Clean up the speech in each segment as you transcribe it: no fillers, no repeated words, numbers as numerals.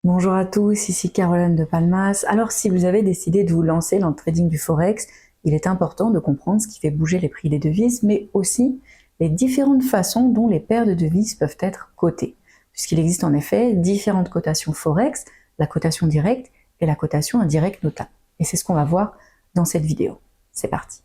Bonjour à tous, ici Caroline de Palmas. Alors si vous avez décidé de vous lancer dans le trading du Forex, il est important de comprendre ce qui fait bouger les prix des devises, mais aussi les différentes façons dont les paires de devises peuvent être cotées. Puisqu'il existe en effet différentes cotations Forex, la cotation directe et la cotation indirecte notamment. Et c'est ce qu'on va voir dans cette vidéo. C'est parti.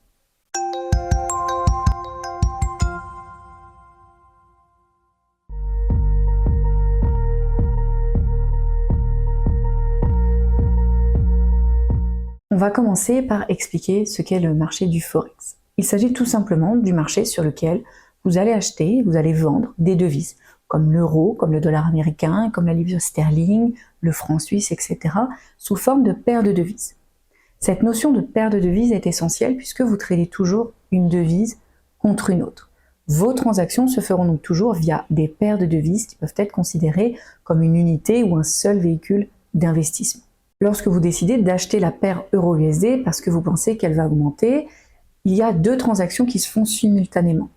On va commencer par expliquer ce qu'est le marché du Forex. Il s'agit tout simplement du marché sur lequel vous allez acheter, vous allez vendre des devises, comme l'euro, comme le dollar américain, comme la livre sterling, le franc suisse, etc., sous forme de paires de devises. Cette notion de paire de devises est essentielle puisque vous tradez toujours une devise contre une autre. Vos transactions se feront donc toujours via des paires de devises qui peuvent être considérées comme une unité ou un seul véhicule d'investissement. Lorsque vous décidez d'acheter la paire euro-USD parce que vous pensez qu'elle va augmenter, il y a deux transactions qui se font simultanément.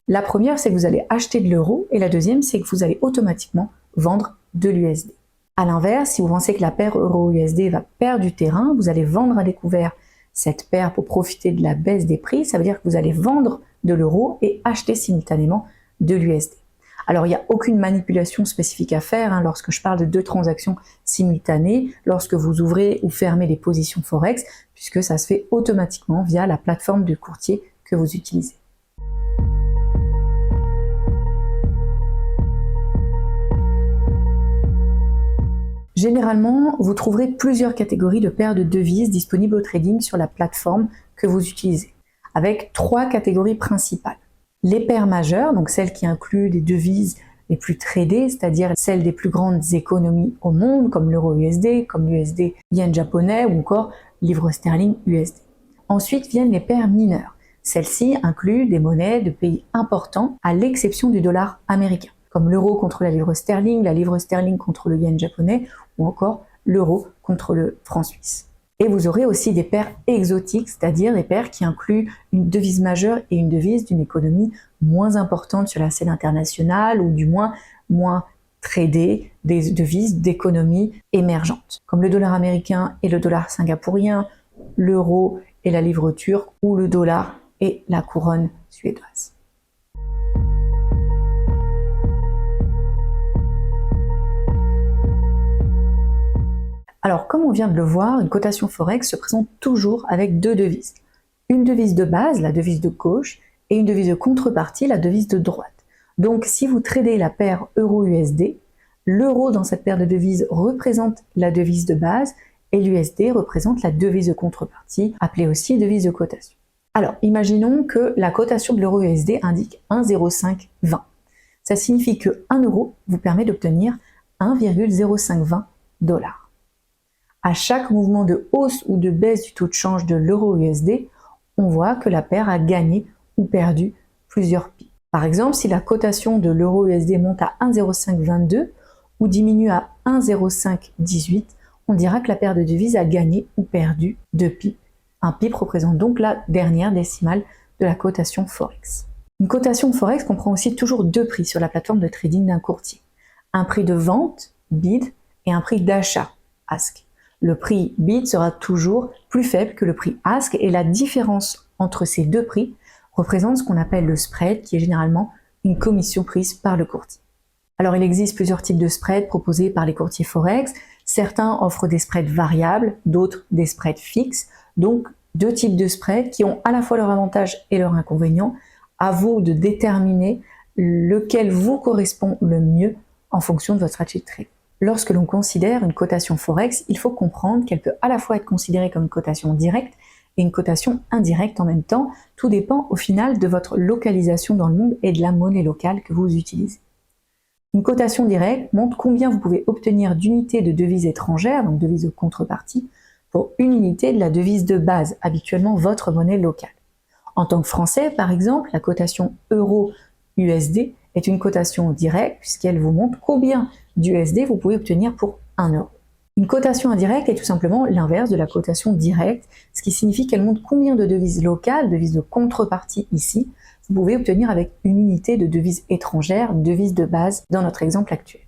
La première, c'est que vous allez acheter de l'euro et la deuxième, c'est que vous allez automatiquement vendre de l'USD. A l'inverse, si vous pensez que la paire euro-USD va perdre du terrain, vous allez vendre à découvert cette paire pour profiter de la baisse des prix. Ça veut dire que vous allez vendre de l'euro et acheter simultanément de l'USD. Alors, il n'y a aucune manipulation spécifique à faire lorsque je parle de deux transactions simultanées, lorsque vous ouvrez ou fermez les positions Forex, puisque ça se fait automatiquement via la plateforme de courtier que vous utilisez. Généralement, vous trouverez plusieurs catégories de paires de devises disponibles au trading sur la plateforme que vous utilisez, avec trois catégories principales. Les paires majeures, donc celles qui incluent les devises les plus tradées, c'est-à-dire celles des plus grandes économies au monde, comme l'euro-USD, comme l'USD yen japonais ou encore livre sterling USD. Ensuite viennent les paires mineures. Celles-ci incluent des monnaies de pays importants, à l'exception du dollar américain, comme l'euro contre la livre sterling contre le yen japonais ou encore l'euro contre le franc suisse. Et vous aurez aussi des paires exotiques, c'est-à-dire des paires qui incluent une devise majeure et une devise d'une économie moins importante sur la scène internationale ou du moins tradée, des devises d'économies émergentes, comme le dollar américain et le dollar singapourien, l'euro et la livre turque ou le dollar et la couronne suédoise. Alors, comme on vient de le voir, une cotation Forex se présente toujours avec deux devises. Une devise de base, la devise de gauche, et une devise de contrepartie, la devise de droite. Donc, si vous tradez la paire euro-USD, l'euro dans cette paire de devises représente la devise de base et l'USD représente la devise de contrepartie, appelée aussi devise de cotation. Alors, imaginons que la cotation de l'euro-USD indique 1,0520. Ça signifie que 1 euro vous permet d'obtenir 1,0520 $. À chaque mouvement de hausse ou de baisse du taux de change de l'euro-USD, on voit que la paire a gagné ou perdu plusieurs pips. Par exemple, si la cotation de l'euro-USD monte à 1,0522 ou diminue à 1,0518, on dira que la paire de devises a gagné ou perdu 2 pips. Un pip représente donc la dernière décimale de la cotation Forex. Une cotation Forex comprend aussi toujours deux prix sur la plateforme de trading d'un courtier. Un prix de vente, bid, et un prix d'achat, ask. Le prix bid sera toujours plus faible que le prix ask et la différence entre ces deux prix représente ce qu'on appelle le spread, qui est généralement une commission prise par le courtier. Alors il existe plusieurs types de spreads proposés par les courtiers Forex. Certains offrent des spreads variables, d'autres des spreads fixes. Donc deux types de spreads qui ont à la fois leurs avantages et leurs inconvénients. À vous de déterminer lequel vous correspond le mieux en fonction de votre stratégie de trade. Lorsque l'on considère une cotation Forex, il faut comprendre qu'elle peut à la fois être considérée comme une cotation directe et une cotation indirecte en même temps. Tout dépend au final de votre localisation dans le monde et de la monnaie locale que vous utilisez. Une cotation directe montre combien vous pouvez obtenir d'unités de devises étrangères, donc devises de contrepartie, pour une unité de la devise de base, habituellement votre monnaie locale. En tant que Français, par exemple, la cotation euro-USD est une cotation directe puisqu'elle vous montre combien d'USD vous pouvez obtenir pour 1 euro. Une cotation indirecte est tout simplement l'inverse de la cotation directe, ce qui signifie qu'elle montre combien de devises locales, devises de contrepartie ici, vous pouvez obtenir avec une unité de devises étrangères, devise de base dans notre exemple actuel.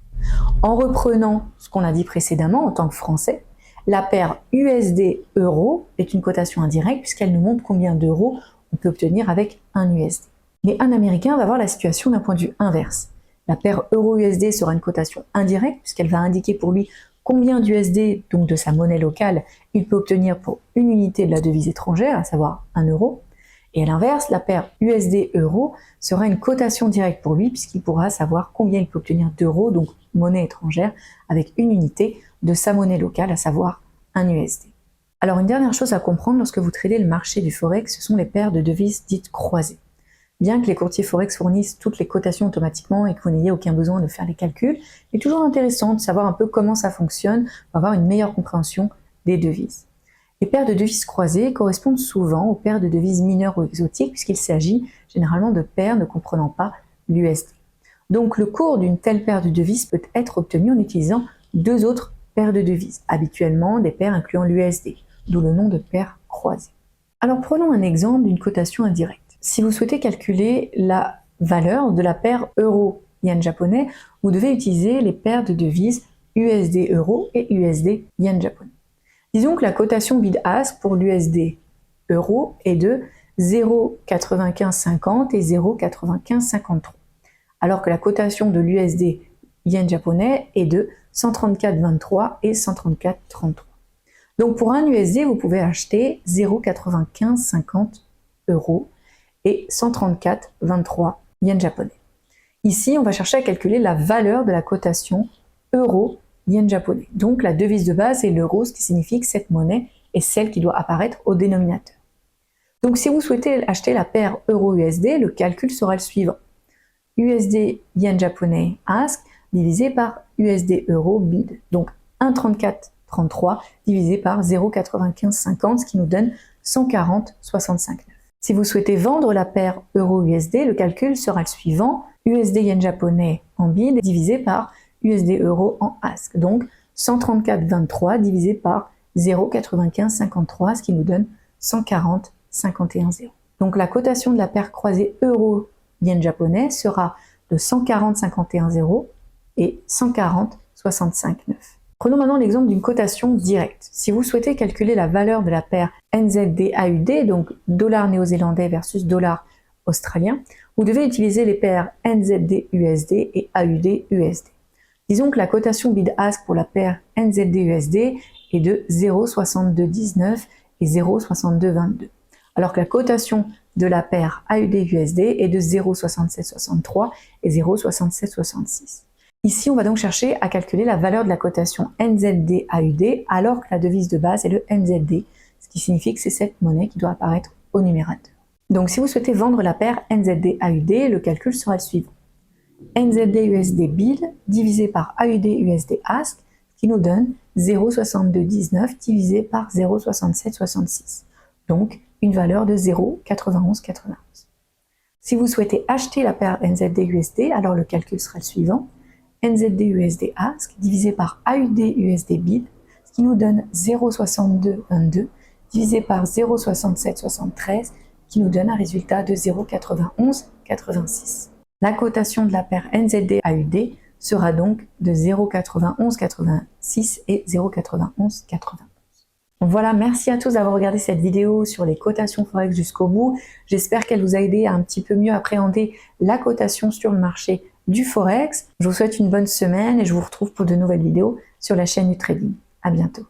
En reprenant ce qu'on a dit précédemment en tant que Français, la paire USD-Euro est une cotation indirecte puisqu'elle nous montre combien d'euros on peut obtenir avec un USD. Mais un Américain va voir la situation d'un point de vue inverse. La paire Euro-USD sera une cotation indirecte puisqu'elle va indiquer pour lui combien d'USD, donc de sa monnaie locale, il peut obtenir pour une unité de la devise étrangère, à savoir 1 euro. Et à l'inverse, la paire USD-Euro sera une cotation directe pour lui puisqu'il pourra savoir combien il peut obtenir d'euros, donc monnaie étrangère, avec une unité de sa monnaie locale, à savoir un USD. Alors une dernière chose à comprendre lorsque vous tradez le marché du Forex, ce sont les paires de devises dites croisées. Bien que les courtiers Forex fournissent toutes les cotations automatiquement et que vous n'ayez aucun besoin de faire les calculs, il est toujours intéressant de savoir un peu comment ça fonctionne pour avoir une meilleure compréhension des devises. Les paires de devises croisées correspondent souvent aux paires de devises mineures ou exotiques puisqu'il s'agit généralement de paires ne comprenant pas l'USD. Donc le cours d'une telle paire de devises peut être obtenu en utilisant deux autres paires de devises, habituellement des paires incluant l'USD, d'où le nom de paire croisée. Alors prenons un exemple d'une cotation indirecte. Si vous souhaitez calculer la valeur de la paire euro-yen japonais, vous devez utiliser les paires de devises USD-euro et USD-yen japonais. Disons que la cotation bid-ask pour l'USD-euro est de 0,9550 et 0,9553, alors que la cotation de l'USD-yen japonais est de 134,23 et 134,33. Donc pour un USD, vous pouvez acheter 0,9550 euros et 134,23 yens japonais. Ici, on va chercher à calculer la valeur de la cotation euro-yen japonais. Donc la devise de base est l'euro, ce qui signifie que cette monnaie est celle qui doit apparaître au dénominateur. Donc si vous souhaitez acheter la paire euro-USD, le calcul sera le suivant. USD-yen japonais ask divisé par USD-euro bid. Donc 1,3433 divisé par 0,9550, ce qui nous donne 140,65. Si vous souhaitez vendre la paire euro-USD, le calcul sera le suivant. USD-yen japonais en bid divisé par USD-euro en ask. Donc 134,23 divisé par 0,9553, ce qui nous donne 140,51,0. Donc la cotation de la paire croisée euro-yen japonais sera de 140,51,0 et 140,65,9. Prenons maintenant l'exemple d'une cotation directe. Si vous souhaitez calculer la valeur de la paire NZD-AUD, donc dollar néo-zélandais versus dollar australien, vous devez utiliser les paires NZD-USD et AUD-USD. Disons que la cotation bid-ask pour la paire NZD-USD est de 0,6219 et 0,6222, alors que la cotation de la paire AUD-USD est de 0,6763 et 0,6766. Ici, on va donc chercher à calculer la valeur de la cotation NZD-AUD alors que la devise de base est le NZD, ce qui signifie que c'est cette monnaie qui doit apparaître au numérateur. Donc si vous souhaitez vendre la paire NZD-AUD, le calcul sera le suivant. NZD-USD bid divisé par AUD-USD ask, ce qui nous donne 0,6219 divisé par 0,6766, donc une valeur de 0,9191. Si vous souhaitez acheter la paire NZD-USD, alors le calcul sera le suivant. NZD-USD ask divisé par AUD-USD bid, ce qui nous donne 0,6222 divisé par 0,6773, qui nous donne un résultat de 0,9186. La cotation de la paire NZD-AUD sera donc de 0,9186 et 0,9191. Donc voilà, merci à tous d'avoir regardé cette vidéo sur les cotations Forex jusqu'au bout. J'espère qu'elle vous a aidé à un petit peu mieux appréhender la cotation sur le marché du Forex. Je vous souhaite une bonne semaine et je vous retrouve pour de nouvelles vidéos sur la chaîne du trading. À bientôt.